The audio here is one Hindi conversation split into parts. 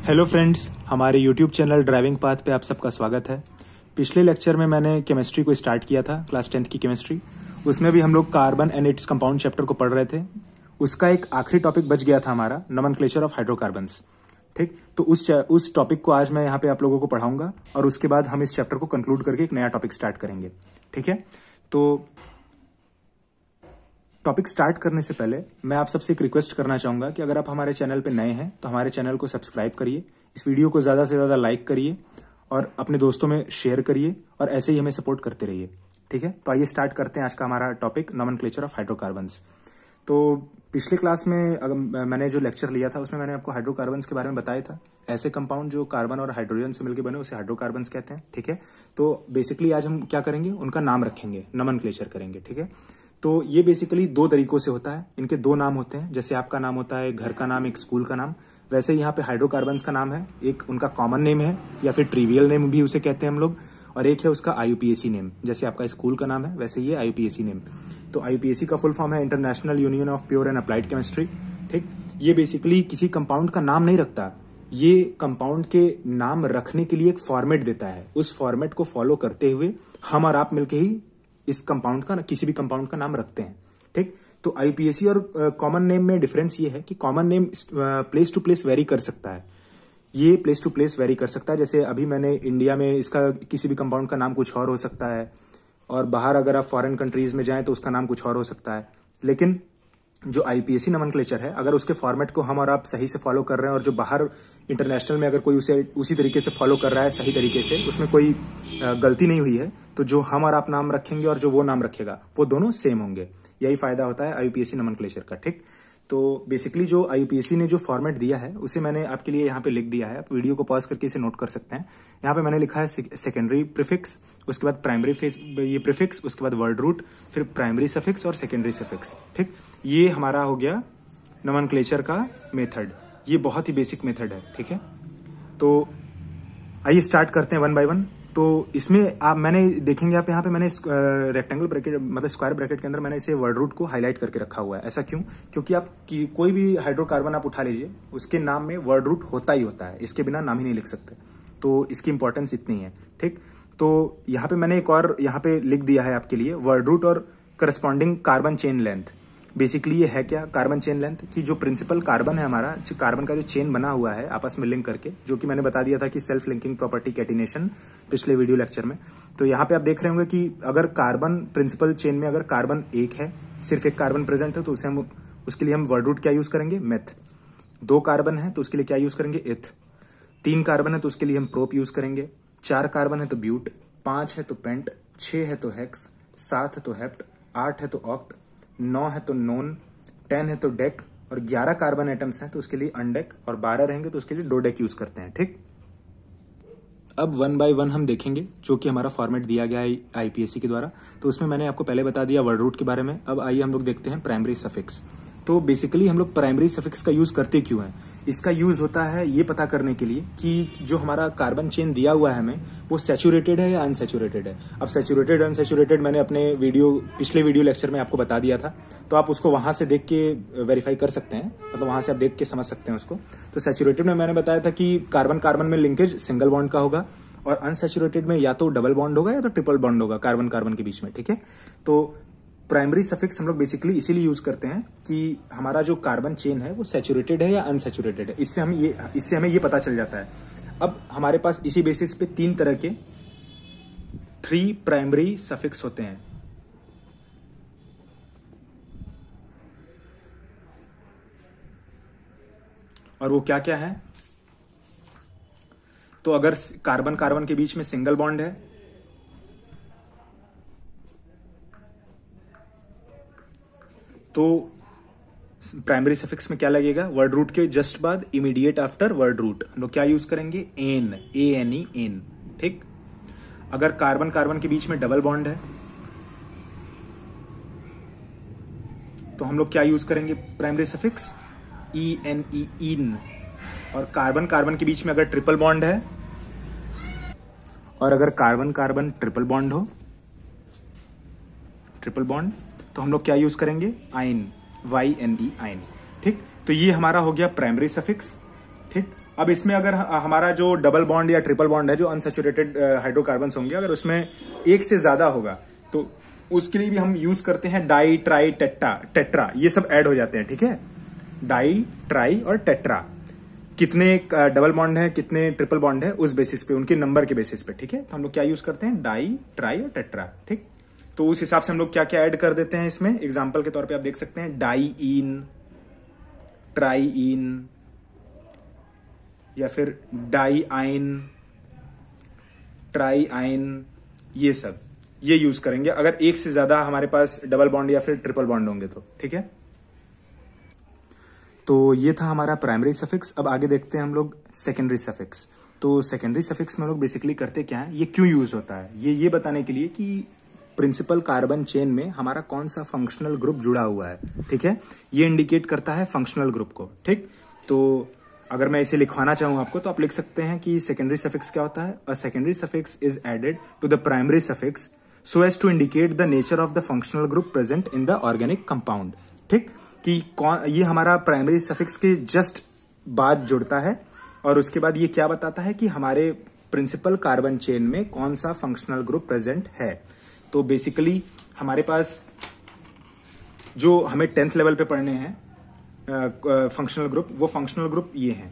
हेलो फ्रेंड्स, हमारे यूट्यूब चैनल ड्राइविंग पाथ पे आप सबका स्वागत है। पिछले लेक्चर में मैंने केमिस्ट्री को स्टार्ट किया था, क्लास 10th की केमिस्ट्री। उसमें भी हम लोग carbon and its compound chapter को पढ़ रहे थे। उसका एक आखिरी टॉपिक बच गया था हमारा, नोमेनक्लेचर ऑफ हाइड्रोकार्बन्स। ठीक, तो उस टॉपिक को आज मैं यहाँ पे आप लोगों को पढ़ाऊंगा और उसके बाद हम इस चैप्टर को कंक्लूड करके एक नया टॉपिक स्टार्ट करेंगे। ठीक है, तो टॉपिक स्टार्ट करने से पहले मैं आप सबसे एक रिक्वेस्ट करना चाहूंगा कि अगर आप हमारे चैनल पे नए हैं तो हमारे चैनल को सब्सक्राइब करिए, इस वीडियो को ज़्यादा से ज़्यादा लाइक करिए और अपने दोस्तों में शेयर करिए और ऐसे ही हमें सपोर्ट करते रहिए। ठीक है, तो आइए स्टार्ट करते हैं आज का हमारा टॉपिक, नोमेनक्लेचर ऑफ हाइड्रोकार्बन्स। तो पिछले क्लास में मैंने जो लेक्चर लिया था उसमें मैंने आपको हाइड्रोकार्बन्स के बारे में बताया था। ऐसे कंपाउंड जो कार्बन और हाइड्रोजन से मिलकर बने उसे हाइड्रोकार्बन्स कहते हैं। ठीक है, तो बेसिकली आज हम क्या करेंगे, उनका नाम रखेंगे, नोमेनक्लेचर करेंगे। ठीक है, तो ये बेसिकली दो तरीकों से होता है। इनके दो नाम होते हैं, जैसे आपका नाम होता है घर का नाम, एक स्कूल का नाम, वैसे यहाँ पे हाइड्रोकार्बन्स का नाम है। एक उनका कॉमन नेम है या फिर ट्रिवियल नेम भी उसे कहते हैं हम लोग, और एक है उसका IUPAC नेम। जैसे आपका स्कूल का नाम है वैसे ये IUPAC नेम। तो IUPAC का फुल फॉर्म है international union of pure and applied chemistry. ठीक, ये बेसिकली किसी कंपाउंड का नाम नहीं रखता, ये कंपाउंड के नाम रखने के लिए एक फॉर्मेट देता है। उस फॉर्मेट को फॉलो करते हुए हम और आप मिलकर ही इस कंपाउंड का, किसी भी कंपाउंड का नाम रखते हैं। ठीक, तो IUPAC और कॉमन नेम में डिफरेंस ये है कि common name place to place vary कर सकता है। ये प्लेस टू प्लेस वेरी कर सकता है। जैसे अभी मैंने इंडिया में इसका किसी भी कंपाउंड का नाम कुछ और हो सकता है, और बाहर अगर आप फॉरेन कंट्रीज में जाएं तो उसका नाम कुछ और हो सकता है। लेकिन जो IUPAC नोमेनक्लेचर है, अगर उसके फॉर्मेट को हम और आप सही से फॉलो कर रहे हैं और जो बाहर इंटरनेशनल में अगर कोई उसे उसी तरीके से फॉलो कर रहा है सही तरीके से, उसमें कोई गलती नहीं हुई है, तो जो हम और आप नाम रखेंगे और जो वो नाम रखेगा वो दोनों सेम होंगे। यही फायदा होता है IUPAC नोमेनक्लेचर का। ठीक, तो बेसिकली जो IUPAC ने जो फॉर्मेट दिया है उसे मैंने आपके लिए यहाँ पे लिख दिया है। आप वीडियो को पॉज करके इसे नोट कर सकते हैं। यहाँ पे मैंने लिखा है सेकेंडरी प्रीफिक्स, उसके बाद प्राइमरी ये प्रीफिक्स, उसके बाद वर्ड रूट, फिर प्राइमरी सफिक्स और सेकेंडरी सफिक्स। ठीक, ये हमारा हो गया नोमेनक्लेचर का मेथड। ये बहुत ही बेसिक मेथड है। ठीक है, तो आइए स्टार्ट करते हैं वन बाय वन। तो इसमें आप मैंने देखेंगे आप यहाँ पे मैंने रेक्टेंगल ब्रैकेट मतलब स्क्वायर ब्रैकेट के अंदर मैंने इसे वर्ड रूट को हाईलाइट करके रखा हुआ है। ऐसा क्यों? क्योंकि आप कोई भी हाइड्रोकार्बन आप उठा लीजिए, उसके नाम में वर्ड रूट होता ही होता है, इसके बिना नाम ही नहीं लिख सकते। तो इसकी इंपॉर्टेंस इतनी है। ठीक, तो यहाँ पे मैंने एक और यहाँ पे लिख दिया है आपके लिए, वर्ड रूट और corresponding carbon chain length. Basically ये है क्या, कार्बन चेन लेंथ की जो प्रिंसिपल कार्बन है हमारा, जो कार्बन का जो चेन बना हुआ है आपस में लिंक करके, जो कि मैंने बता दिया था कि सेल्फ लिंकिंग प्रॉपर्टी कैटिनेशन पिछले वीडियो लेक्चर में। तो यहाँ पे आप देख रहे होंगे कि अगर कार्बन प्रिंसिपल चेन में अगर कार्बन एक है, सिर्फ एक कार्बन प्रेजेंट है, तो उसके लिए हम वर्ड रूट क्या यूज करेंगे, मेथ। 2 कार्बन है तो उसके लिए क्या यूज करेंगे, एथ। 3 कार्बन है तो उसके लिए हम प्रोप यूज करेंगे। 4 कार्बन है तो ब्यूट, 5 है तो पेंट, 6 है तो हेक्स, 7 है तो हेप्ट, 8 है तो ऑक्ट, 9 है तो नोन, 10 है तो डेक, और 11 कार्बन एटम्स हैं तो उसके लिए अनडेक, और 12 रहेंगे तो उसके लिए डोडेक यूज करते हैं। ठीक, अब वन बाय वन हम देखेंगे जो कि हमारा फॉर्मेट दिया गया है IUPAC के द्वारा। तो उसमें मैंने आपको पहले बता दिया वर्ड रूट के बारे में। अब आइए हम लोग देखते हैं प्राइमरी सफिक्स। तो बेसिकली हम लोग प्राइमरी सफिक्स का यूज करते क्यों हैं? इसका यूज होता है ये पता करने के लिए कि जो हमारा कार्बन चेन दिया हुआ है हमें, वो सैचुरेटेड है या अनसैचुरेटेड है। अब सैचुरेटेड अनसैचुरेटेड मैंने अपने पिछले वीडियो लेक्चर में आपको बता दिया था, तो आप उसको वहां से देख के वेरीफाई कर सकते हैं, मतलब वहां से आप देख के समझ सकते हैं उसको। तो सैचुरेटेड में मैंने बताया था कि कार्बन कार्बन में लिंकेज सिंगल बॉन्ड का होगा, और अनसैचुरेटेड में या तो डबल बॉन्ड होगा या तो ट्रिपल बॉन्ड होगा कार्बन कार्बन के बीच में। ठीक है, तो प्राइमरी सफिक्स हम लोग बेसिकली इसीलिए यूज करते हैं कि हमारा जो कार्बन चेन है वो सैचुरेटेड है या अनसैचुरेटेड है। इससे हमें ये पता चल जाता है। अब हमारे पास इसी बेसिस पे 3 तरह के 3 प्राइमरी सफिक्स होते हैं। और वो क्या क्या है? तो अगर कार्बन कार्बन के बीच में सिंगल बॉन्ड है तो प्राइमरी सफिक्स में क्या लगेगा, वर्ड रूट के जस्ट बाद इमीडिएट आफ्टर वर्ड रूट हम लोग क्या यूज करेंगे, एन, ANE, एन। ठीक, अगर कार्बन कार्बन के बीच में डबल बॉन्ड है तो हम लोग क्या यूज करेंगे, प्राइमरी सफिक्स ENE, इन। और कार्बन कार्बन के बीच में अगर ट्रिपल बॉन्ड है, और अगर कार्बन कार्बन ट्रिपल बॉन्ड हो, ट्रिपल बॉन्ड, तो हम लोग क्या यूज करेंगे, आइन, YNE, आइन। ठीक, तो ये हमारा हो गया प्राइमरी सफिक्स। ठीक, अब इसमें अगर हमारा जो डबल बॉन्ड या ट्रिपल बॉन्ड है, जो अनसैचुरेटेड हाइड्रोकार्बन्स होंगे, अगर उसमें एक से ज्यादा होगा तो उसके लिए भी हम यूज करते हैं डाई, ट्राई, टेट्रा, ये सब ऐड हो जाते हैं। ठीक है, डाई, ट्राई और टेट्रा, कितने डबल बॉन्ड है, कितने ट्रिपल बॉन्ड है, उस बेसिस पे, उनके नंबर के बेसिस पे। ठीक है, तो हम लोग क्या यूज करते हैं, डाई, ट्राई और टेट्रा। ठीक, तो उस हिसाब से हम लोग क्या क्या ऐड कर देते हैं इसमें। एग्जाम्पल के तौर पे आप देख सकते हैं डाई इन, ट्राई इन, या फिर डाई आइन, ट्राई आइन, ये सब ये यूज करेंगे अगर एक से ज्यादा हमारे पास डबल बॉन्ड या फिर ट्रिपल बॉन्ड होंगे तो। ठीक है, तो ये था हमारा प्राइमरी सफिक्स। अब आगे देखते हैं हम लोग सेकेंडरी सफिक्स। तो सेकेंडरी सफिक्स में हम लोग बेसिकली करते क्या है, ये क्यों यूज होता है, ये बताने के लिए कि प्रिंसिपल कार्बन चेन में हमारा कौन सा फंक्शनल ग्रुप जुड़ा हुआ है। ठीक है, ये इंडिकेट करता है फंक्शनल ग्रुप को। ठीक, तो अगर मैं इसे लिखवाना चाहूं आपको तो आप लिख सकते हैं कि सेकेंडरी सफिक्स क्या होता है, a secondary suffix is added to the primary suffix so as to indicate the nature of the functional group present in the organic compound. ठीक, कि ये हमारा प्राइमरी सफिक्स के जस्ट बाद जुड़ता है और उसके बाद ये क्या बताता है कि हमारे प्रिंसिपल कार्बन चेन में कौन सा फंक्शनल ग्रुप प्रेजेंट है। तो बेसिकली हमारे पास जो हमें 10th लेवल पे पढ़ने हैं फंक्शनल ग्रुप, वो फंक्शनल ग्रुप ये हैं।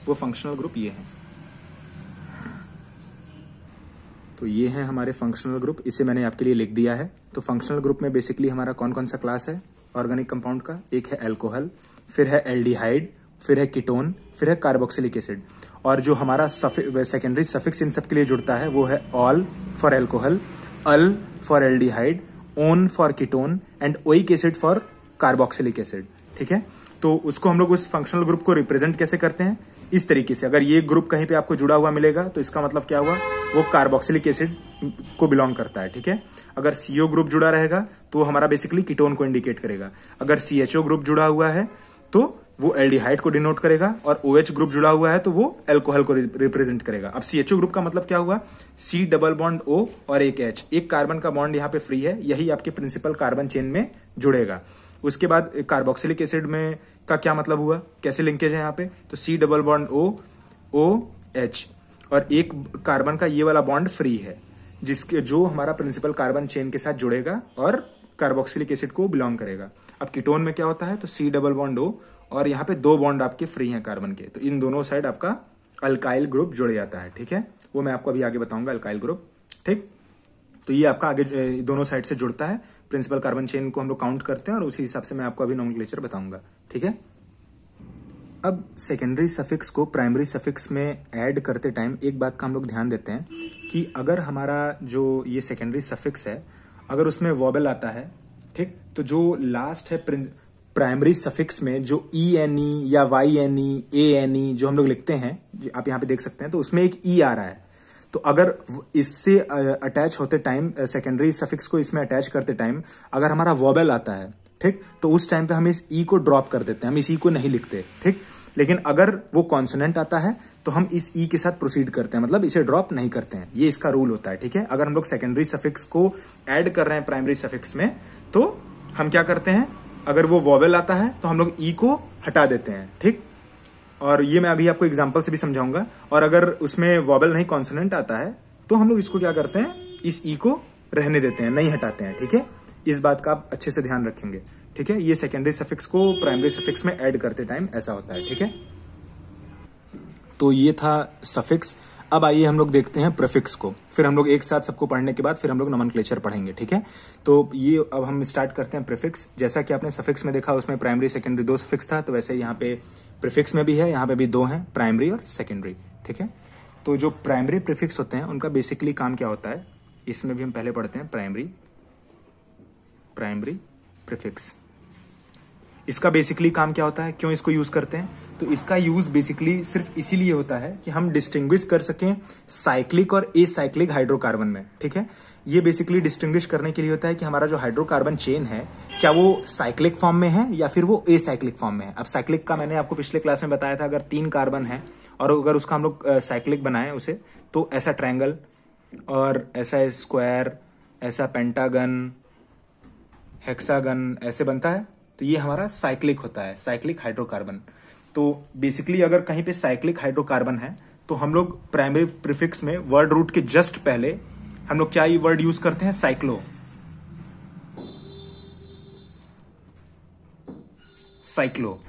वो फंक्शनल ग्रुप ये हैं। तो ये है हमारे फंक्शनल ग्रुप, इसे मैंने आपके लिए लिख दिया है। तो फंक्शनल ग्रुप में बेसिकली हमारा कौन कौन सा क्लास है ऑर्गेनिक कंपाउंड का, एक है एल्कोहल, फिर है एल्डिहाइड, फिर है कीटोन, फिर है कार्बोक्सिलिक एसिड। और जो हमारा सेकेंडरी सफिक्स इन सब के लिए जुड़ता है वो है ol for alcohol, al for aldehyde, one for ketone and oic acid for carboxylic acid. ठीक है, तो उसको हम लोग उस फंक्शनल ग्रुप को रिप्रेजेंट कैसे करते हैं, इस तरीके से। अगर ये ग्रुप कहीं पे आपको जुड़ा हुआ मिलेगा तो इसका मतलब क्या हुआ, वो कार्बोक्सिलिक एसिड को बिलोंग करता है। ठीक है, अगर सीओ ग्रुप जुड़ा रहेगा तो वो हमारा बेसिकली कीटोन को इंडिकेट करेगा। अगर सीएचओ ग्रुप जुड़ा हुआ है तो वो एल्डिहाइड को डिनोट करेगा, और ओएच ग्रुप जुड़ा हुआ है तो वो एल्कोहल को रिप्रेजेंट करेगा। अब सीएचओ ग्रुप का मतलब क्या हुआ, सी डबल बॉन्ड ओ और एक एच, एक कार्बन का बॉन्ड यहाँ पे फ्री है, यही आपके प्रिंसिपल कार्बन चेन में जुड़ेगा। उसके बाद कार्बोक्सिलिक एसिड में का क्या मतलब हुआ, कैसे लिंकेज है यहाँ पे, तो C double bond O H, और एक कार्बन का ये वाला बॉन्ड फ्री है जिसके जो हमारा प्रिंसिपल कार्बन चेन के साथ जुड़ेगा और कार्बोक्सिलिक एसिड को बिलोंग करेगा। अब कीटोन में क्या होता है, तो सी डबल बॉन्ड ओ, और यहाँ पे 2 बॉन्ड आपके फ्री हैं कार्बन के, तो इन दोनों साइड आपका अल्काइल ग्रुप जुड़ जाता है। ठीक है, वो मैं आपको अभी आगे बताऊंगा अल्काइल ग्रुप। ठीक, तो ये आपका आगे दोनों साइड से जुड़ता है, प्रिंसिपल कार्बन चेन को हम लोग काउंट करते हैं और उसी हिसाब से मैं आपको अभी नोमेनक्लेचर बताऊंगा। ठीक है, अब सेकेंडरी सफिक्स को प्राइमरी सफिक्स में ऐड करते टाइम एक बात का हम लोग ध्यान देते हैं कि अगर हमारा जो ये सेकेंडरी सफिक्स है अगर उसमें वॉबल आता है, ठीक, तो जो लास्ट है प्राइमरी सफिक्स में जो ई एन ई या Y N E, A N E जो हम लोग लिखते हैं, आप यहाँ पे देख सकते हैं, तो उसमें एक ई आ रहा है। तो अगर इससे अटैच होते टाइम, सेकेंडरी सफिक्स को इसमें अटैच करते टाइम अगर हमारा वॉबल आता है, ठीक, तो उस टाइम पे हम इस ई को ड्रॉप कर देते हैं, हम इस ई को नहीं लिखते। ठीक, लेकिन अगर वो कॉन्सोनेंट आता है तो हम इस ई के साथ प्रोसीड करते हैं, मतलब इसे ड्रॉप नहीं करते हैं, ये इसका रूल होता है। ठीक है, अगर हम लोग सेकेंडरी सफिक्स को ऐड कर रहे हैं प्राइमरी सफिक्स में तो हम क्या करते हैं, अगर वो वॉवेल आता है तो हम लोग ई को हटा देते हैं। ठीक, और ये मैं अभी आपको एग्जांपल से भी समझाऊंगा। और अगर उसमें वॉवेल नहीं कॉन्सोनेंट आता है तो हम लोग इसको क्या करते हैं, इस ई को रहने देते हैं, नहीं हटाते हैं। ठीक है, इस बात का आप अच्छे से ध्यान रखेंगे। ठीक है, ये सेकेंडरी सफिक्स को प्राइमरी सफिक्स में ऐड करते टाइम ऐसा होता है। ठीक है, तो ये था सफिक्स। अब आइए हम लोग देखते हैं प्रीफिक्स को, फिर हम लोग एक साथ सबको पढ़ने के बाद फिर हम लोग नोमेनक्लेचर पढ़ेंगे। ठीक है, तो ये अब हम स्टार्ट करते हैं प्रीफिक्स। जैसा कि आपने सफिक्स में देखा उसमें प्राइमरी सेकेंडरी 2 सफिक्स था, तो वैसे यहाँ पे प्रीफिक्स में भी है, यहाँ पे भी 2 हैं, प्राइमरी और सेकेंडरी। ठीक है, तो जो प्राइमरी प्रीफिक्स होते हैं उनका बेसिकली काम क्या होता है, इसमें भी हम पहले पढ़ते हैं प्राइमरी प्रीफिक्स। इसका बेसिकली काम क्या होता है, क्यों इसको यूज करते हैं, तो इसका यूज बेसिकली सिर्फ इसीलिए होता है कि हम डिस्टिंग्विश कर सकें साइक्लिक और एसाइक्लिक हाइड्रोकार्बन में। ठीक है, ये बेसिकली डिस्टिंग्विश करने के लिए होता है कि हमारा जो हाइड्रोकार्बन चेन है क्या वो साइक्लिक फॉर्म में है या फिर वो एसाइक्लिक फॉर्म में है। अब साइक्लिक का मैंने आपको पिछले क्लास में बताया था, अगर 3 कार्बन है और अगर उसका हम लोग साइक्लिक बनाए उसे, तो ऐसा ट्रायंगल और ऐसा स्क्वायर, ऐसा पेंटागन, हेक्सागन ऐसे बनता है। तो ये हमारा साइक्लिक होता है, साइक्लिक हाइड्रोकार्बन। तो बेसिकली अगर कहीं पे साइक्लिक हाइड्रोकार्बन है तो हम लोग प्राइमरी प्रीफिक्स में वर्ड रूट के जस्ट पहले हम लोग क्या ये वर्ड यूज करते हैं, साइक्लो। साइक्लो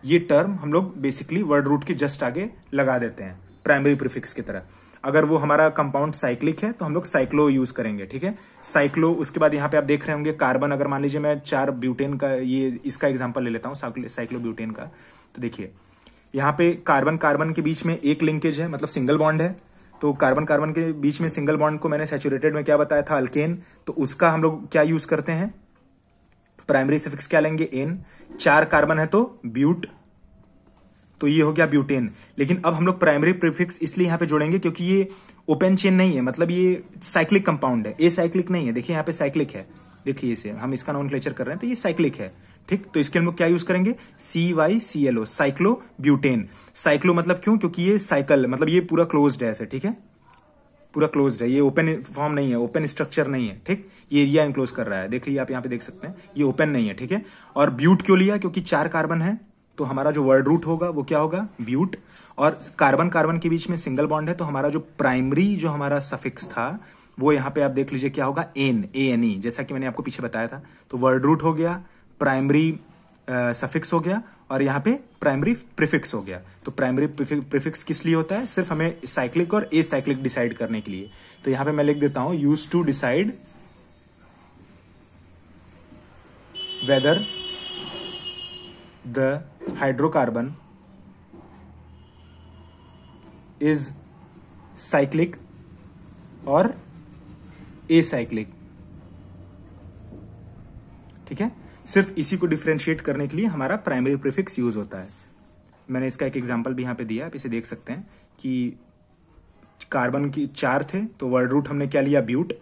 ये टर्म हम लोग बेसिकली वर्ड रूट के जस्ट आगे लगा देते हैं प्राइमरी प्रीफिक्स की तरह। अगर वो हमारा कंपाउंड साइक्लिक है तो हम लोग साइक्लो यूज करेंगे, ठीक है, साइक्लो। उसके बाद यहाँ पे आप देख रहे होंगे कार्बन, अगर मान लीजिए मैं 4 ब्यूटेन का ये इसका एग्जांपल ले लेता हूँ, साइक्लो ब्यूटेन का। तो देखिए यहाँ पे कार्बन कार्बन के बीच में एक लिंकेज है, मतलब सिंगल बॉन्ड है। तो कार्बन कार्बन के बीच में सिंगल बॉन्ड को मैंने सैचुरेटेड में क्या बताया था, अल्केन। तो उसका हम लोग क्या यूज करते हैं, प्राइमरी सफिक्स क्या लेंगे, एन। 4 कार्बन है तो ब्यूट, तो ये हो गया ब्यूटेन। लेकिन अब हम लोग प्राइमरी प्रीफिक्स इसलिए यहां पे जोड़ेंगे क्योंकि ये ओपन चेन नहीं है, मतलब ये साइक्लिक कंपाउंड है, ए साइक्लिक नहीं है। देखिए यहाँ पे साइक्लिक है, देखिए इसे हम इसका नॉमेनक्लेचर कर रहे हैं तो ये साइक्लिक है, ठीक। तो इसके हम लोग क्या यूज करेंगे, CYCLO, साइक्लो ब्यूटेन। साइक्लो मतलब क्यों, क्योंकि ये साइकिल मतलब ये पूरा क्लोज्ड है ऐसे, ठीक है, पूरा क्लोज्ड है, ये ओपन फॉर्म नहीं है, ओपन स्ट्रक्चर नहीं है, ठीक। ये एरिया इनक्लोज कर रहा है, देख लीजिए आप यहाँ पे देख सकते हैं, ये ओपन नहीं है, ठीक है। और ब्यूट क्यों लिया, क्योंकि 4 कार्बन है तो हमारा जो वर्ड रूट होगा वो क्या होगा, ब्यूट। और कार्बन कार्बन के बीच में सिंगल बॉन्ड है तो हमारा जो प्राइमरी जो हमारा सफिक्स था वो यहाँ पे आप देख लीजिए क्या होगा, एन, ANE, जैसा कि मैंने आपको पीछे बताया था। तो वर्ड रूट हो गया, प्राइमरी सफिक्स हो गया, और यहाँ पे प्राइमरी प्रीफिक्स हो गया। तो प्राइमरी प्रीफिक्स किस लिए होता है, सिर्फ हमें साइक्लिक और ए साइक्लिक डिसाइड करने के लिए। तो यहाँ पे मैं लिख देता हूं, use to decide whether the hydrocarbon is cyclic or acyclic, ठीक है। सिर्फ इसी को डिफरेंशिएट करने के लिए हमारा प्राइमरी प्रीफिक्स यूज होता है। मैंने इसका एक एग्जांपल भी यहां पे दिया, आप इसे देख सकते हैं कि कार्बन की 4 थे तो वर्ड रूट हमने क्या लिया, ब्यूट।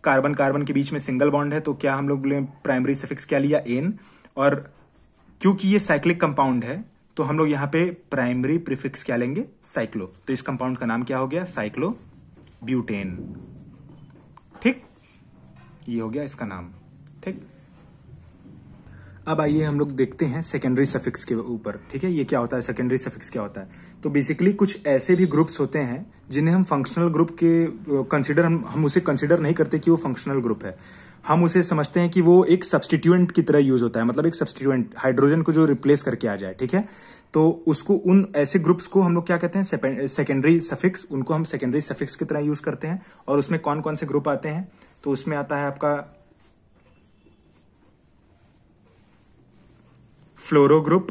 कार्बन कार्बन के बीच में सिंगल बॉन्ड है तो क्या हम लोग प्राइमरी सफिक्स क्या लिया, एन। और क्योंकि ये साइक्लिक कंपाउंड है तो हम लोग यहाँ पे प्राइमरी प्रीफिक्स क्या लेंगे, साइक्लो। तो इस कंपाउंड का नाम क्या हो गया, साइक्लो ब्यूटेन, ठीक। ये हो गया इसका नाम, ठीक। अब आइए हम लोग देखते हैं सेकेंडरी सफिक्स के ऊपर, ठीक है। ये क्या होता है, सेकेंडरी सफिक्स क्या होता है। तो बेसिकली कुछ ऐसे भी ग्रुप्स होते हैं जिन्हें हम फंक्शनल ग्रुप के कंसीडर हम उसे कंसीडर नहीं करते कि वो फंक्शनल ग्रुप है। हम उसे समझते हैं कि वो एक सब्स्टिट्यूएंट की तरह यूज होता है, मतलब एक सब्स्टिट्यूएंट, हाइड्रोजन को जो रिप्लेस करके आ जाए, ठीक है। तो उसको, उन ऐसे ग्रुप्स को हम लोग क्या कहते हैं, सेकेंडरी सफिक्स। उनको हम सेकेंडरी सफिक्स की तरह यूज करते हैं। और उसमें कौन कौन से ग्रुप आते हैं, तो उसमें आता है आपका फ्लोरो ग्रुप,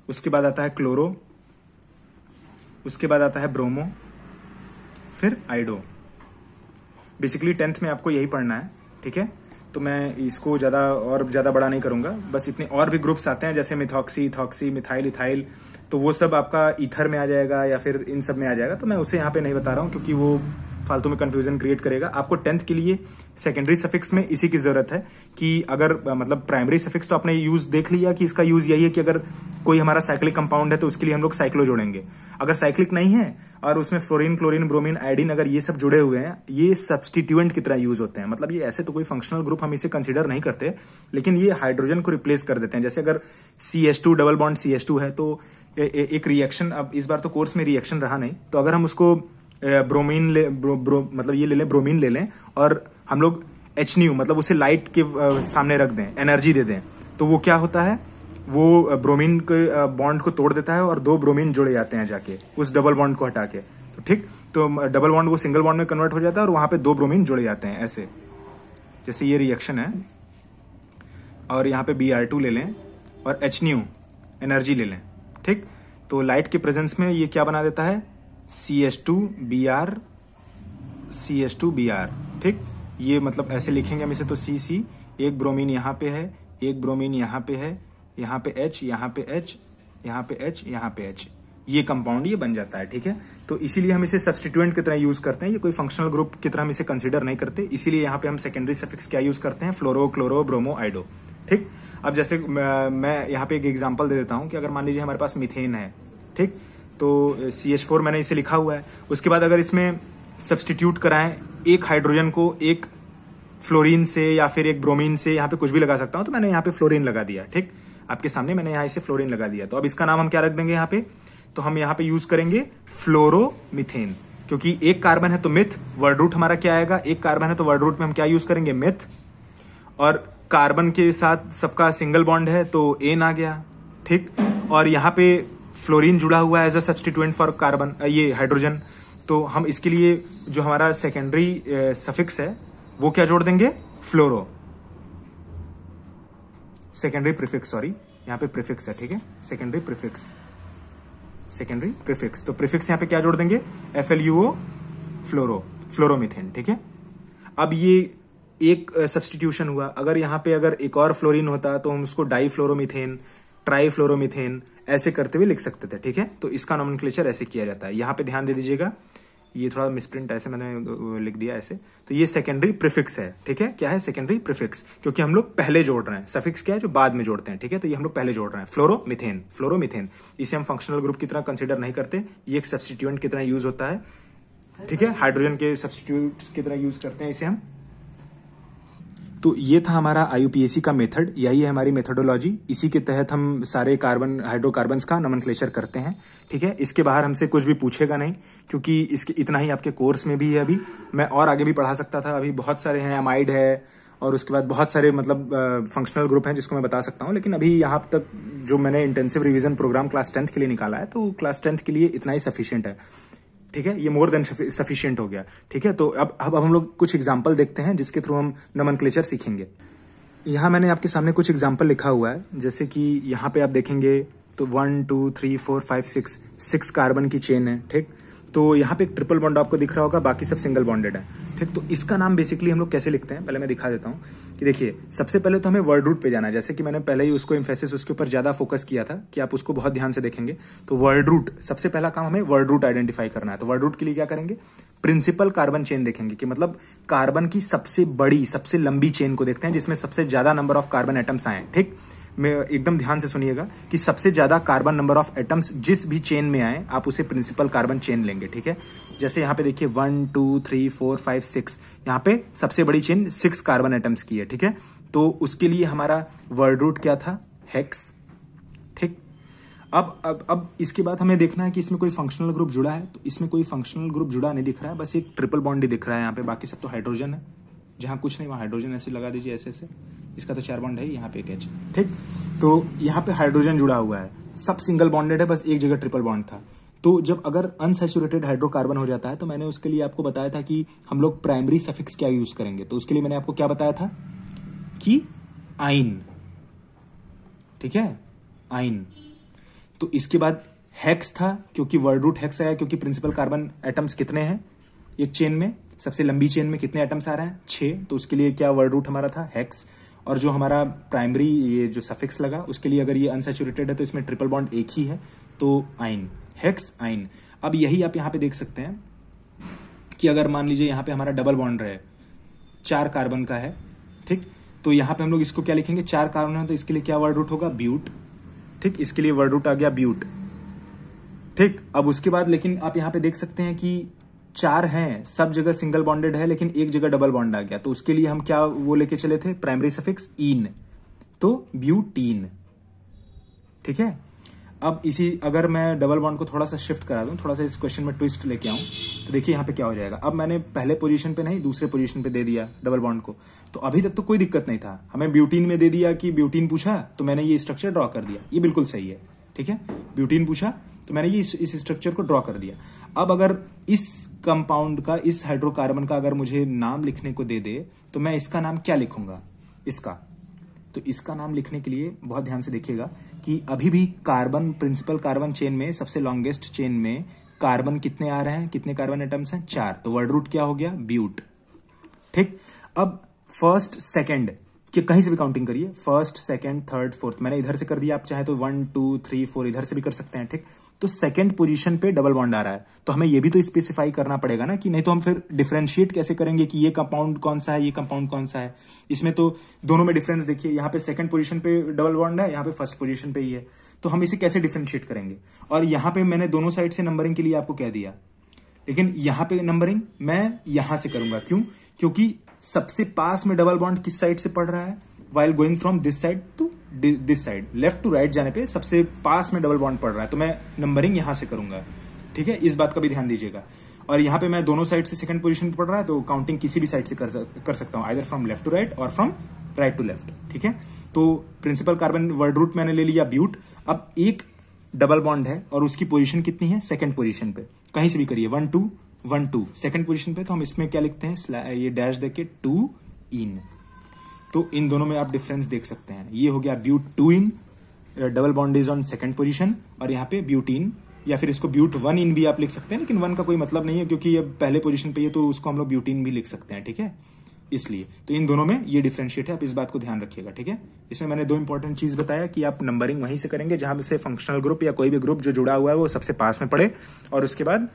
उसके बाद आता है क्लोरो, उसके बाद आता है ब्रोमो, फिर आइडो। बेसिकली 10th में आपको यही पढ़ना है, ठीक है। तो मैं इसको ज्यादा बड़ा नहीं करूंगा, बस इतने और भी ग्रुप्स आते हैं जैसे मिथॉक्सी, इथॉक्सी, मिथाइल, इथाइल। तो वो सब आपका ईथर में आ जाएगा या फिर इन सब में आ जाएगा। तो मैं उसे यहाँ पे नहीं बता रहा हूँ क्योंकि वो फालतू में कंफ्यूजन क्रिएट करेगा। आपको 10th के लिए सेकेंडरी सफिक्स में इसी की जरूरत है कि अगर मतलब प्राइमरी सफिक्स तो आपने यूज देख लिया कि इसका यूज यही है कि अगर कोई हमारा साइक्लिक कंपाउंड है तो उसके लिए हम लोग साइक्लो जोड़ेंगे। अगर साइक्लिक नहीं है और उसमें फ्लोरीन, क्लोरीन, ब्रोमीन, आयोडीन अगर ये सब जुड़े हुए हैं, ये सब्स्टिट्यूएंट की तरह यूज होते हैं। मतलब ये ऐसे तो कोई फंक्शनल ग्रुप हम इसे कंसीडर नहीं करते, लेकिन ये हाइड्रोजन को रिप्लेस कर देते हैं। जैसे अगर CH2 डबल बॉन्ड CH2 है तो एक रिएक्शन, अब इस बार तो कोर्स में रिएक्शन रहा नहीं, तो अगर हम उसको ब्रोमीन मतलब ये ले लें, ब्रोमीन ले लें और हम लोग HNu मतलब उसे लाइट के सामने रख दें, एनर्जी दे दें, तो वो क्या होता है, वो ब्रोमीन के बॉन्ड को तोड़ देता है और 2 ब्रोमीन जुड़े जाते हैं जाके उस डबल बॉन्ड को हटा के। तो ठीक, तो डबल बॉन्ड वो सिंगल बॉन्ड में कन्वर्ट हो जाता है और वहां पे 2 ब्रोमीन जुड़े जाते हैं ऐसे। जैसे ये रिएक्शन है और यहाँ पे Br2 ले लें और HNu एनर्जी ले लें, ठीक। तो लाइट के प्रेजेंस में ये क्या बना देता है, CH2Br, ठीक। ये मतलब ऐसे लिखेंगे हम इसे, तो CC, एक ब्रोमीन यहाँ पे है, एक ब्रोमीन यहाँ पे है, यहाँ पे H, यहाँ पे H, यहाँ पे H, यहाँ पे H, ये कंपाउंड ये बन जाता है, ठीक है। तो इसीलिए हम इसे सब्स्टिट्यूएंट की तरह यूज करते हैं, ये कोई फंक्शनल ग्रुप की तरह हम इसे कंसीडर नहीं करते। इसीलिए यहाँ पे हम सेकेंडरी सफिक्स क्या यूज करते हैं, फ्लोरो, क्लोरो, ब्रोमो, आइडो, ठीक। अब जैसे मैं यहाँ पे एक एग्जाम्पल दे देता हूँ कि अगर मान लीजिए हमारे पास मीथेन है, ठीक, तो CH4 मैंने इसे लिखा हुआ है। उसके बाद अगर इसमें सब्स्टिट्यूट कराएं एक हाइड्रोजन को एक फ्लोरीन से या फिर एक ब्रोमीन से यहाँ पे कुछ भी लगा सकता हूं, तो मैंने यहाँ पे फ्लोरीन लगा दिया। ठीक, आपके सामने मैंने यहाँ इसे फ्लोरीन लगा दिया। तो अब इसका नाम हम क्या रख देंगे यहाँ पे, तो हम यहाँ पे यूज करेंगे फ्लोरोमीथेन, क्योंकि एक कार्बन है तो मिथ, वर्ड रूट हमारा क्या आएगा, एक कार्बन है तो वर्ड रूट में हम क्या यूज करेंगे, मिथ, और कार्बन के साथ सबका सिंगल बॉन्ड है तो एन आ गया। ठीक, और यहाँ पे फ्लोरीन जुड़ा हुआ है as a substituent for carbon, ये हाइड्रोजन, तो हम इसके लिए जो हमारा सेकेंडरी सफिक्स है वो क्या जोड़ देंगे, फ्लोरो, सेकेंडरी प्रीफिक्स, सॉरी यहाँ पे प्रीफिक्स है। ठीक है, सेकेंडरी प्रीफिक्स, सेकेंडरी प्रीफिक्स, तो प्रीफिक्स यहाँ पे क्या जोड़ देंगे, FLUO, फ्लोरो, फ्लोरोमीथेन। ठीक है, अब ये एक सब्सटीट्यूशन हुआ। अगर यहाँ पे अगर एक और फ्लोरीन होता तो हम उसको डाई फ्लोरोमीथेन, ट्राई फ्लोरोमीथेन ऐसे करते हुए लिख सकते थे। ठीक है, तो इसका नोमेनक्लेचर ऐसे किया जाता है। यहाँ पे ध्यान दे दीजिएगा, ये थोड़ा मिसप्रिंट ऐसे मैंने लिख दिया ऐसे, तो ये सेकेंडरी प्रीफिक्स है। ठीक है, क्या है, सेकेंडरी प्रीफिक्स, क्योंकि हम लोग पहले जोड़ रहे हैं। सफिक्स क्या है, जो बाद में जोड़ते हैं। ठीक है, तो ये हम लोग पहले जोड़ रहे हैं, फ्लोरोमीथेन, फ्लोरोमीथेन। इसे हम फंक्शनल ग्रुप की तरह कंसिडर नहीं करते, ये एक सब्सटीट्यूएंट की तरह यूज होता है। ठीक है, हाइड्रोजन के सब्सटीट्यूट की तरह यूज करते हैं इसे हम। तो ये था हमारा IUPAC का मेथड, यही है हमारी मेथोडोलॉजी। इसी के तहत हम सारे कार्बन, हाइड्रोकार्बन्स का नोमेनक्लेचर करते हैं। ठीक है, इसके बाहर हमसे कुछ भी पूछेगा नहीं, क्योंकि इसके इतना ही आपके कोर्स में भी है। अभी मैं और आगे भी पढ़ा सकता था, अभी बहुत सारे हैं, अमाइड है और उसके बाद बहुत सारे मतलब फंक्शनल ग्रुप हैं जिसको मैं बता सकता हूँ, लेकिन अभी यहाँ तक जो मैंने intensive revision programme class 10th के लिए निकाला है, तो क्लास 10th के लिए इतना ही सफिशियंट है। ठीक है, ये मोर देन सफिशिएंट हो गया। ठीक है, तो अब हम लोग कुछ एग्जांपल देखते हैं जिसके थ्रू हम नोमेनक्लेचर सीखेंगे। यहाँ मैंने आपके सामने कुछ एग्जांपल लिखा हुआ है, जैसे कि यहाँ पे आप देखेंगे तो 1 2 3 4 5 6 कार्बन की चेन है। ठीक, तो यहाँ पे एक ट्रिपल बॉन्ड आपको दिख रहा होगा, बाकी सब सिंगल बॉन्डेड है। ठीक, तो इसका नाम बेसिकली हम लोग कैसे लिखते हैं, पहले मैं दिखा देता हूँ कि देखिए, सबसे पहले तो हमें वर्ड रूट पे जाना है। जैसे कि मैंने पहले ही उसको एम्फेसिस उसके ऊपर ज्यादा फोकस किया था कि आप उसको बहुत ध्यान से देखेंगे। तो वर्ड रूट, सबसे पहला काम हमें वर्ड रूट आइडेंटिफाई करना है। तो वर्ड रूट के लिए क्या करेंगे, प्रिंसिपल कार्बन चेन देखेंगे, कि मतलब कार्बन की सबसे बड़ी, सबसे लंबी चेन को देखते हैं जिसमें सबसे ज्यादा नंबर ऑफ कार्बन एटम्स आए। ठीक, में एकदम ध्यान से सुनिएगा कि सबसे ज्यादा कार्बन नंबर ऑफ एटम्स जिस भी चेन में आए, आप उसे प्रिंसिपल कार्बन चेन लेंगे। ठीक है, जैसे यहाँ पे देखिए 1 2 3 4 5 6, यहाँ पे सबसे बड़ी चेन 6 कार्बन एटम्स की है। ठीक है, तो उसके लिए हमारा वर्ड रूट क्या था, हेक्स। ठीक, अब इसके बाद हमें देखना है कि इसमें कोई फंक्शनल ग्रुप जुड़ा है। तो इसमें कोई फंक्शनल ग्रुप जुड़ा नहीं दिख रहा है, बस एक ट्रिपल बॉन्ड ही दिख रहा है यहाँ पे, बाकी सब तो हाइड्रोजन है। जहां कुछ नहीं वहां हाइड्रोजन ऐसे लगा दीजिए, ऐसे ऐसे, इसका तो 4 बॉन्ड है, यहाँ पे एक H। ठीक, तो यहाँ पे हाइड्रोजन जुड़ा हुआ है, सब सिंगल बॉन्डेड है, बस एक जगह ट्रिपल बॉन्ड था। तो जब अगर अनसैचुरेटेड हाइड्रोकार्बन हो जाता है, तो मैंने उसके लिए आपको बताया था कि हम लोग प्राइमरी सफिक्स क्या यूज करेंगे। तो उसके लिए मैंने आपको क्या बताया था कि आइन। ठीक है, आइन। तो इसके बाद हेक्स था, क्योंकि वर्ड रूट हेक्स आया, क्योंकि प्रिंसिपल कार्बन एटम्स कितने हैं एक चेन में, सबसे लंबी चेन में कितने एटम्स आ रहे हैं, 6। तो उसके लिए क्या वर्ड रूट हमारा था, हेक्स। और जो हमारा प्राइमरी ये जो सफिक्स लगा, उसके लिए अगर ये अनसैचुरेटेड है तो इसमें ट्रिपल बॉन्ड एक ही है, तो आइन, हेक्स आइन। अब यही आप यहाँ पे देख सकते हैं कि अगर मान लीजिए यहाँ पे हमारा डबल बॉन्ड रहे, 4 कार्बन का है। ठीक, तो यहाँ पे हम लोग इसको क्या लिखेंगे, 4 कार्बन है तो इसके लिए क्या वर्ड रूट होगा, ब्यूट। ठीक, इसके लिए वर्ड रूट आ गया ब्यूट। ठीक, अब उसके बाद लेकिन आप यहाँ पे देख सकते हैं कि 4 हैं, सब जगह सिंगल बॉन्डेड है, लेकिन एक जगह डबल बॉन्ड आ गया। तो उसके लिए हम क्या वो लेके चले थे, प्राइमरी सफिक्स इन, तो ब्यूटीन। ठीक है, अब इसी अगर मैं डबल बॉन्ड को थोड़ा सा शिफ्ट करा दूं, थोड़ा सा इस क्वेश्चन में ट्विस्ट लेके आऊं, तो देखिए यहाँ पे क्या हो जाएगा। अब मैंने पहले पोजीशन पे नहीं, दूसरे पोजीशन पे दे दिया डबल बॉन्ड को, तो अभी तक तो कोई दिक्कत नहीं था। हमें ब्यूटीन में दे दिया कि ब्यूटीन पूछा, तो मैंने ये स्ट्रक्चर ड्रॉ कर दिया, ये बिल्कुल सही है। ठीक है, ब्यूटीन पूछा तो मैंने ये इस स्ट्रक्चर को ड्रॉ कर दिया। अब अगर इस कंपाउंड का, इस हाइड्रोकार्बन का अगर मुझे नाम लिखने को दे दे, तो मैं इसका नाम क्या लिखूंगा, इसका। तो इसका नाम लिखने के लिए बहुत ध्यान से देखिएगा कि अभी भी कार्बन, प्रिंसिपल कार्बन चेन में, सबसे लॉन्गेस्ट चेन में कार्बन कितने आ रहे हैं, कितने कार्बन एटम्स हैं, 4। तो वर्ड रूट क्या हो गया, ब्यूट। ठीक, अब फर्स्ट सेकंड कि कहीं से भी काउंटिंग करिए, फर्स्ट सेकंड थर्ड फोर्थ, मैंने इधर से कर दिया, आप चाहे तो 1 2 3 4 इधर से भी कर सकते हैं। ठीक, तो सेकंड पोजीशन पे डबल बॉन्ड आ रहा है, तो हमें ये भी तो स्पेसिफाई करना पड़ेगा ना, कि नहीं तो हम फिर डिफरेंशिएट कैसे करेंगे कि ये कंपाउंड कौन सा है, ये कंपाउंड कौन सा है। इसमें तो दोनों में डिफरेंस देखिए, यहाँ पे सेकंड पोजीशन पे डबल बॉन्ड है, यहाँ पे फर्स्ट पोजीशन पे ही है, तो हम इसे कैसे डिफरेंशिएट करेंगे। और यहाँ पे मैंने दोनों साइड से नंबरिंग के लिए आपको कह दिया, लेकिन यहाँ पे नंबरिंग मैं यहां से करूंगा। क्यों, क्योंकि सबसे पास में डबल बॉन्ड किस साइड से पड़ रहा है, while going from this side to this side, left to right जाने पे सबसे पास में डबल बॉन्ड पड़ रहा है, तो मैं नंबरिंग यहां से करूंगा, ठीक है, इस बात का भी ध्यान दीजिएगा। और यहाँ पे मैं दोनों साइड से सेकंड पोजीशन पे पड़ रहा है, तो काउंटिंग किसी भी साइड से कर सकता हूँ, either from left to right or from right to left, ठीक है। तो प्रिंसिपल कार्बन वर्ड रूट मैंने ले लिया ब्यूट। अब एक डबल बॉन्ड है और उसकी पोजीशन कितनी है, सेकंड पोजीशन पे, कहीं से भी करिए, 1 2 1 2 सेकंड पोजीशन पे, तो हम इसमें क्या लिखते हैं, ये डैश देके 2 इन, तो इन दोनों में आप डिफरेंस देख सकते हैं। ये हो गया but 2 ene, double bond is on second position, और यहाँ पे ब्यूटीन, या फिर इसको ब्यूट 1 इन भी आप लिख सकते हैं, लेकिन 1 का कोई मतलब नहीं है क्योंकि ये पहले पोजीशन पे है, तो उसको हम लोग ब्यूटीन भी लिख सकते हैं, ठीक है। इसलिए तो इन दोनों में ये डिफरेंशिएट है, आप इस बात को ध्यान रखिएगा, ठीक है। इसमें मैंने 2 इंपॉर्टेंट चीज बताया कि आप नंबरिंग वहीं से करेंगे जहां से फंक्शनल ग्रुप या कोई भी ग्रुप जो जुड़ा हुआ है वो सबसे पास में पड़े, और उसके बाद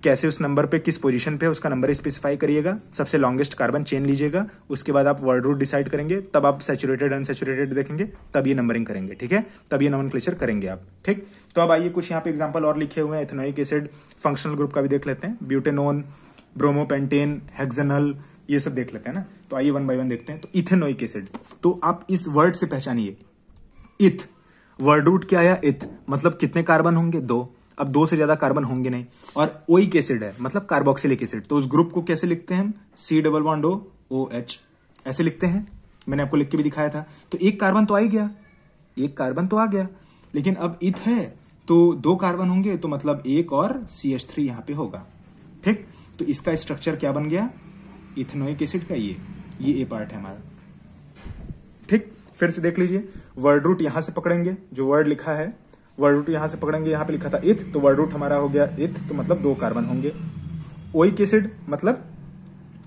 कैसे उस नंबर पे किस पोजीशन पे उसका नंबर स्पेसिफाई करिएगा, सबसे लॉन्गेस्ट कार्बन चेन लीजिएगा, उसके बाद आप वर्ड रूट डिसाइड करेंगे, तब आप सैचुरेटेड अनसैचुरेटेड देखेंगे, तब ये नंबरिंग करेंगे, ठीक है, तब ये नोमेनक्लेचर करेंगे आप, ठीक। तो अब आइए कुछ यहाँ पे एग्जांपल और लिखे हुए हैं इथेनोइक एसिड फंक्शनल ग्रुप का भी देख लेते हैं, ब्यूटेनोन, ब्रोमोपेंटेन, हेक्सेनल, ये सब देख लेते हैं ना। तो आइए 1 बाय 1 देखते हैं। तो इथेनोइक एसिड, तो आप इस वर्ड से पहचानिए, इथ, वर्ड रूट क्या आया, इथ, मतलब कितने कार्बन होंगे, 2। अब 2 से ज्यादा कार्बन होंगे नहीं, और ओइक एसिड है मतलब कार्बोक्सिलिक एसिड, तो उस ग्रुप को कैसे लिखते हैं हम, C double bond O OH, ऐसे लिखते हैं, मैंने आपको लिख के भी दिखाया था। तो एक कार्बन तो आ ही गया, एक कार्बन तो आ गया, लेकिन अब इथ है तो 2 कार्बन होंगे, तो मतलब 1 और CH3 यहां पे होगा, ठीक। तो इसका स्ट्रक्चर क्या बन गया, इथेनोइक एसिड का ये ए पार्ट है हमारा, ठीक। फिर से देख लीजिए, वर्ड रूट यहां से पकड़ेंगे, जो वर्ड लिखा है वर्ड रूट यहां से पकड़ेंगे, यहां पे लिखा था इथ, तो वर्ड रूट हमारा हो गया इथ, तो मतलब 2 कार्बन होंगे। ओइक एसिड मतलब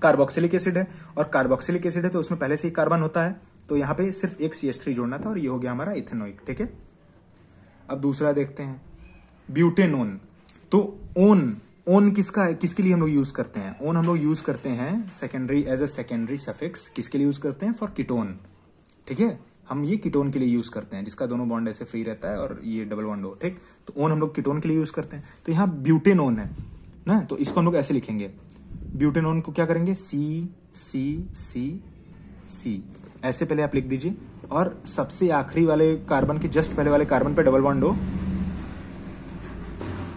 कार्बोक्सिलिक एसिड है, और कार्बोक्सिलिक एसिड है तो उसमें पहले से ही कार्बन होता है, तो यहाँ पे सिर्फ एक CH3 जोड़ना था, और ये हो गया हमारा इथेनोइक, ठीक है। अब दूसरा देखते हैं, ब्यूटेनोन। तो ओन किसका है, किसके लिए हम लोग यूज करते हैं, ओन हम लोग यूज करते हैं secondary, as a secondary suffix, किसके लिए यूज करते हैं, फॉर कीटोन, ठीक है। हम ये कीटोन के लिए यूज करते हैं, जिसका दोनों बॉन्ड ऐसे फ्री रहता है और ये डबल बॉन्ड हो, ठीक। तो ओन हम लोग कीटोन के लिए यूज करते हैं। तो यहाँ ब्यूटेनोन है ना, तो इसको हम लोग ऐसे लिखेंगे, ब्यूटेनोन को क्या करेंगे, C ऐसे पहले आप लिख दीजिए, और सबसे आखिरी वाले कार्बन के जस्ट पहले वाले कार्बन पे डबल बॉन्ड हो,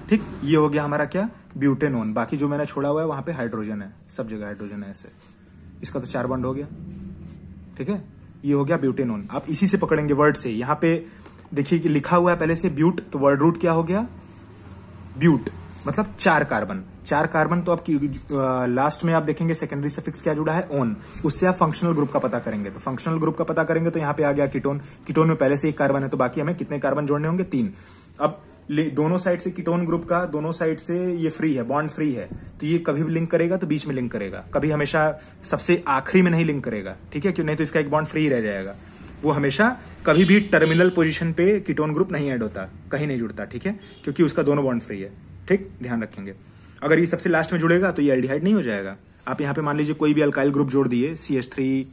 ठीक। ये हो गया हमारा क्या, ब्यूटेनोन। बाकी जो मैंने छोड़ा हुआ है वहां पे हाइड्रोजन है, सब जगह हाइड्रोजन है, ऐसे इसका तो 4 बॉन्ड हो गया, ठीक है। ये हो गया ब्यूटेनोन। आप इसी से पकड़ेंगे वर्ड से, यहाँ पे देखिए कि लिखा हुआ है पहले से ब्यूट, तो वर्ड रूट क्या हो गया, ब्यूट, मतलब 4 कार्बन। 4 कार्बन तो आपकी लास्ट में आप देखेंगे सेकेंडरी सफिक्स क्या जुड़ा है, ओन, उससे आप फंक्शनल ग्रुप का पता करेंगे। तो फंक्शनल ग्रुप का पता करेंगे तो यहाँ पे आ गया कीटोन, कीटोन में पहले से 1 कार्बन है, तो बाकी हमें कितने कार्बन जोड़ने होंगे, 3। अब दोनों साइड से कीटोन ग्रुप का, दोनों साइड से ये फ्री है, बॉन्ड फ्री है, तो ये कभी भी लिंक करेगा तो बीच में लिंक करेगा, कभी हमेशा सबसे आखिरी में नहीं लिंक करेगा, ठीक है, क्यों, नहीं तो इसका एक बॉन्ड फ्री रह जाएगा। वो हमेशा कभी भी टर्मिनल पोजीशन पे कीटोन ग्रुप नहीं ऐड होता, कहीं नहीं जुड़ता, ठीक है, क्योंकि उसका दोनों बॉन्ड फ्री है, ठीक, ध्यान रखेंगे। अगर ये सबसे लास्ट में जुड़ेगा तो ये एल्डिहाइड नहीं हो जाएगा। आप यहाँ पे मान लीजिए कोई भी अल्काइल ग्रुप जोड़ दिए, CH3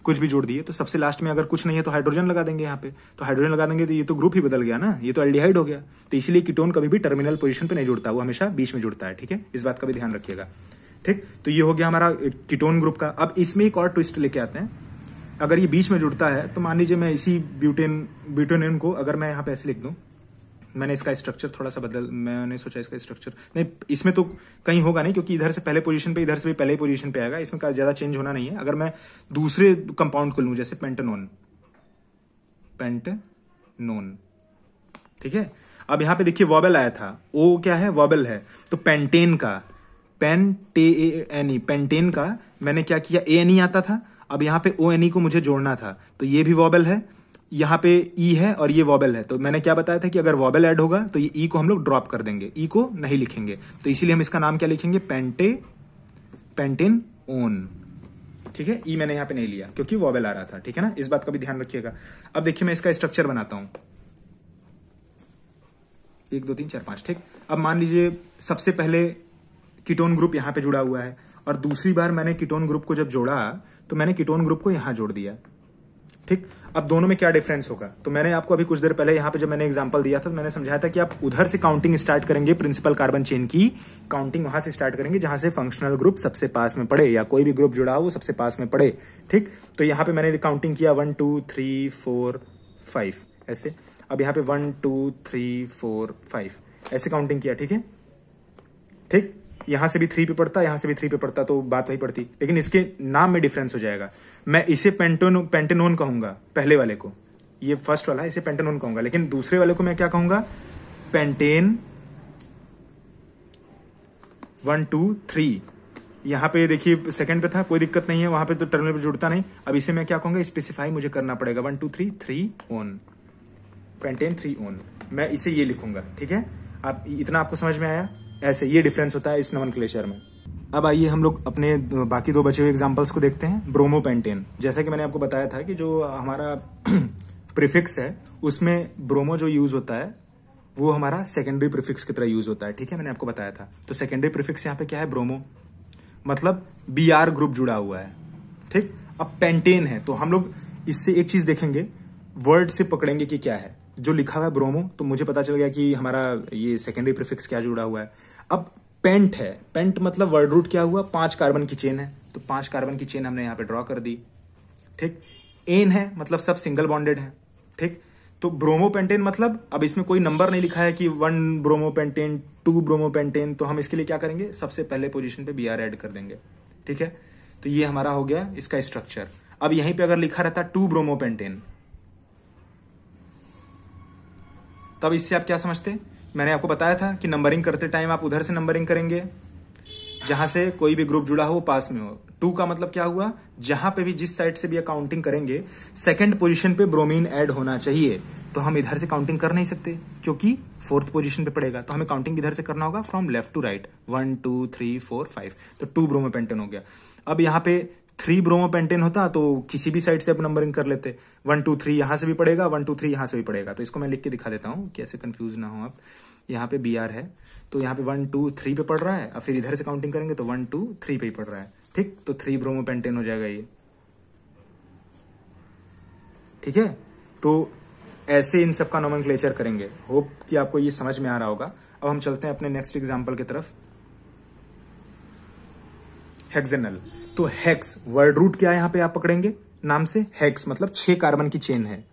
कुछ भी जोड़ दिए, तो सबसे लास्ट में अगर कुछ नहीं है तो हाइड्रोजन लगा देंगे यहाँ पे, तो हाइड्रोजन लगा देंगे तो ये तो ग्रुप ही बदल गया ना, ये तो एल्डिहाइड हो गया। तो इसीलिए कीटोन कभी भी टर्मिनल पोजीशन पे नहीं जुड़ता, वो हमेशा बीच में जुड़ता है, ठीक है, इस बात का भी ध्यान रखिएगा, ठीक। तो ये हो गया हमारा कीटोन ग्रुप का। अब इसमें एक और ट्विस्ट लेके आते हैं, अगर ये बीच में जुड़ता है तो मान लीजिए मैं इसी ब्यूटेनोन को अगर मैं यहाँ पे ऐसे लिख दूं, मैंने इसका स्ट्रक्चर थोड़ा सा मैंने सोचा इसका स्ट्रक्चर नहीं, इसमें तो कहीं होगा नहीं क्योंकि इधर से पहले पोजीशन पे, इधर से भी पहले पोजीशन पे आएगा, इसमें का ज्यादा चेंज होना नहीं है। अगर मैं दूसरे कंपाउंड को लूं जैसे पेंटेनोन, ठीक है। अब यहां पे देखिए वॉबल आया था, ओ क्या है, वॉबल है, तो पेंटेन का, पेंटेन का मैंने क्या किया, ANE आता था, अब यहाँ पे ONE को मुझे जोड़ना था, तो ये भी वॉबल है, यहाँ पे E है और ये वॉबल है, तो मैंने क्या बताया था कि अगर वॉबल ऐड होगा तो ये E को हम लोग ड्रॉप कर देंगे, E को नहीं लिखेंगे, तो इसीलिए हम इसका नाम क्या लिखेंगे, पेंटेन ओन, ठीक है। E मैंने यहाँ पे नहीं लिया क्योंकि वॉबल आ रहा था, ठीक है ना, इस बात का भी ध्यान रखिएगा। अब देखिए मैं इसका स्ट्रक्चर बनाता हूं, 1 2 3 4 5, ठीक। अब मान लीजिए सबसे पहले कीटोन ग्रुप यहाँ पे जुड़ा हुआ है, और दूसरी बार मैंने कीटोन ग्रुप को जब जोड़ा तो मैंने कीटोन ग्रुप को यहां जोड़ दिया, ठीक। ठीक। अब दोनों में क्या डिफरेंस होगा, तो मैंने आपको अभी कुछ देर पहले यहाँ पे जब मैंने एग्जांपल दिया था तो मैंने समझाया था कि आप उधर से काउंटिंग स्टार्ट करेंगे, प्रिंसिपल कार्बन चेन की काउंटिंग वहां से स्टार्ट करेंगे जहां से फंक्शनल ग्रुप सबसे पास में पड़े या कोई भी ग्रुप जुड़ा हो वो सबसे पास में पड़े। ठीक, तो यहाँ पे मैंने काउंटिंग किया 1 2 3 4 5 ऐसे। अब यहाँ पे 1 2 3 4 5 ऐसे काउंटिंग किया। ठीक है, ठीक, यहां से भी 3 पे पड़ता, यहां से भी 3 पे पड़ता तो बात वही पड़ती, लेकिन इसके नाम में डिफरेंस हो जाएगा। मैं इसे पेंटेनोन कहूंगा, पहले वाले को, ये फर्स्ट वाला है, इसे पेंटेनोन कहूंगा, लेकिन दूसरे वाले को मैं क्या कहूंगा, पेंटेन 1 2 3। यहां पे देखिए सेकंड पे था, कोई दिक्कत नहीं है, वहां पे तो टर्मिनल पे जुड़ता नहीं। अब इसे मैं क्या कहूंगा, स्पेसिफाई मुझे करना पड़ेगा, 1 2 3 3 ओन, पेंटेन 3 ओन, मैं इसे ये लिखूंगा। ठीक है, आप इतना आपको समझ में आया, ऐसे ये डिफरेंस होता है इस नोमेनक्लेचर में। अब आइए हम लोग अपने बाकी दो बचे हुए एग्जांपल्स को देखते हैं। ब्रोमोपेंटेन, जैसा कि मैंने आपको बताया था कि जो हमारा प्रीफिक्स है उसमें ब्रोमो जो यूज होता है वो हमारा सेकेंडरी प्रीफिक्स की तरह यूज होता है। ठीक है, मैंने आपको बताया था। तो सेकेंडरी प्रीफिक्स यहाँ पे क्या है, ब्रोमो, मतलब Br ग्रुप जुड़ा हुआ है। ठीक, अब पेंटेन है तो हम लोग इससे एक चीज देखेंगे, वर्ड से पकड़ेंगे कि क्या है। जो लिखा हुआ है ब्रोमो, तो मुझे पता चल गया कि हमारा ये सेकेंडरी प्रीफिक्स क्या जुड़ा हुआ है। अब पेंट है, पेंट मतलब वर्ड रूट क्या हुआ, 5 कार्बन की चेन है, तो 5 कार्बन की चेन हमने यहाँ पे ड्रॉ कर दी। ठीक, एन है मतलब सब सिंगल बॉन्डेड है। ठीक, तो ब्रोमोपेंटेन मतलब अब इसमें कोई नंबर नहीं लिखा है कि 1 ब्रोमोपेंटेन 2 ब्रोमोपेंटेन, तो हम इसके लिए क्या करेंगे, सबसे पहले पोजीशन पे Br ऐड कर देंगे। ठीक है, तो ये हमारा हो गया इसका स्ट्रक्चर। अब यहीं पे अगर लिखा रहता 2 ब्रोमोपेंटेन, तब इससे आप क्या समझते, मैंने आपको बताया था कि नंबरिंग करते टाइम आप उधर से नंबरिंग करेंगे जहां से कोई भी ग्रुप जुड़ा हो वो पास में हो। 2 का मतलब क्या हुआ, जहां पे भी जिस साइड से भी काउंटिंग करेंगे सेकंड पोजीशन पे ब्रोमीन ऐड होना चाहिए, तो हम इधर से काउंटिंग कर नहीं सकते क्योंकि 4th पोजीशन पे पड़ेगा, तो हमें काउंटिंग इधर से करना होगा फ्रॉम लेफ्ट टू राइट, 1 2 3 4 5, तो 2 ब्रोमोपेंटेन हो गया। अब यहाँ पे 3 ब्रोमोपेंटेन होता तो किसी भी साइड से आप नंबरिंग कर लेते, 1 2 3 यहां से भी पड़ेगा, 1 2 3 यहां से भी पड़ेगा। तो इसको मैं लिख के दिखा देता हूं कैसे कंफ्यूज ना हो आप। यहाँ पे Br है तो यहाँ पे 1 2 3 पे पड़ रहा है, अब फिर इधर से काउंटिंग करेंगे तो 1 2 3 पे ही पड़ रहा है। ठीक, तो 3 ब्रोमोपेंटेन हो जाएगा ये। ठीक है, तो ऐसे इन सबका नोमेनक्लेचर करेंगे। होप कि आपको ये समझ में आ रहा होगा। अब हम चलते हैं अपने नेक्स्ट एग्जाम्पल की तरफ, हेक्सेनल। तो हेक्स वर्ड रूट क्या है यहां पे आप पकड़ेंगे नाम से, हेक्स मतलब 6 कार्बन की चेन है।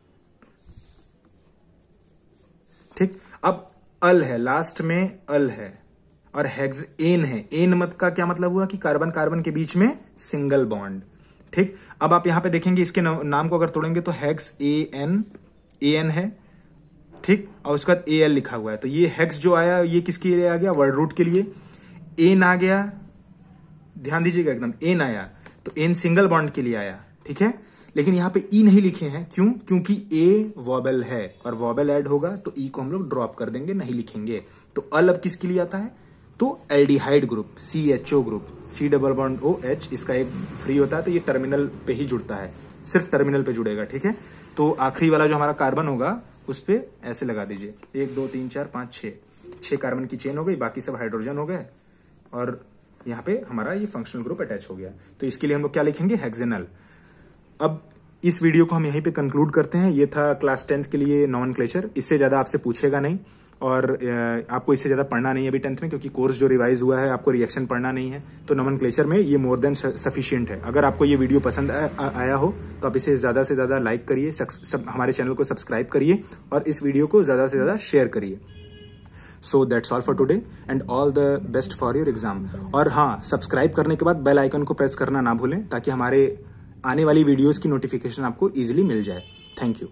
ठीक, अब अल है, लास्ट में अल है, और हेक्स एन है। एन मत का क्या मतलब हुआ कि कार्बन कार्बन के बीच में सिंगल बॉन्ड। ठीक, अब आप यहां पे देखेंगे इसके नाम को अगर तोड़ेंगे तो हेक्स एन है। ठीक, और उसके बाद एल लिखा हुआ है, तो ये हेक्स जो आया ये किसके लिए आ गया, वर्ड रूट के लिए। एन आ गया, ध्यान दीजिएगा एकदम, एन आया तो एन सिंगल बॉन्ड के लिए आया। ठीक है, लेकिन यहां पे ई नहीं लिखे हैं, क्यों, क्योंकि ए वॉबल है और वॉबल ऐड होगा तो ई को हम लोग ड्रॉप कर देंगे, नहीं लिखेंगे। तो अल अब किसके लिए आता है, तो aldehyde group, CHO group, C double bond OH, इसका एक फ्री होता है तो ये टर्मिनल पे ही जुड़ता है, सिर्फ टर्मिनल पे जुड़ेगा। ठीक है, तो आखिरी वाला जो हमारा कार्बन होगा उस पे ऐसे लगा दीजिए, 1 2 3 4 5 6 कार्बन की चेन हो गई, बाकी सब हाइड्रोजन हो गए, और यहाँ पे हमारा ये फंक्शनल ग्रुप अटैच हो गया। तो इसके लिए हम लोग क्या लिखेंगे, हेक्सेनल। अब इस वीडियो को हम यहीं पे कंक्लूड करते हैं। ये था क्लास 10th के लिए नोमेनक्लेचर। इससे ज्यादा आपसे पूछेगा नहीं और आपको इससे ज्यादा पढ़ना नहीं है अभी 10th में, क्योंकि कोर्स जो रिवाइज हुआ है आपको रिएक्शन पढ़ना नहीं है। तो नोमेनक्लेचर में ये मोर देन सफिशिएंट है। अगर आपको ये वीडियो पसंद आया हो तो आप इसे ज्यादा से ज्यादा लाइक करिए, हमारे चैनल को सब्सक्राइब करिए और इस वीडियो को ज्यादा से ज्यादा शेयर करिए। So that's all for today and all the best for your exam. और हाँ, सब्सक्राइब करने के बाद बेल आइकन को प्रेस करना ना भूलें ताकि हमारे आने वाली वीडियोस की नोटिफिकेशन आपको इजीली मिल जाए। Thank you.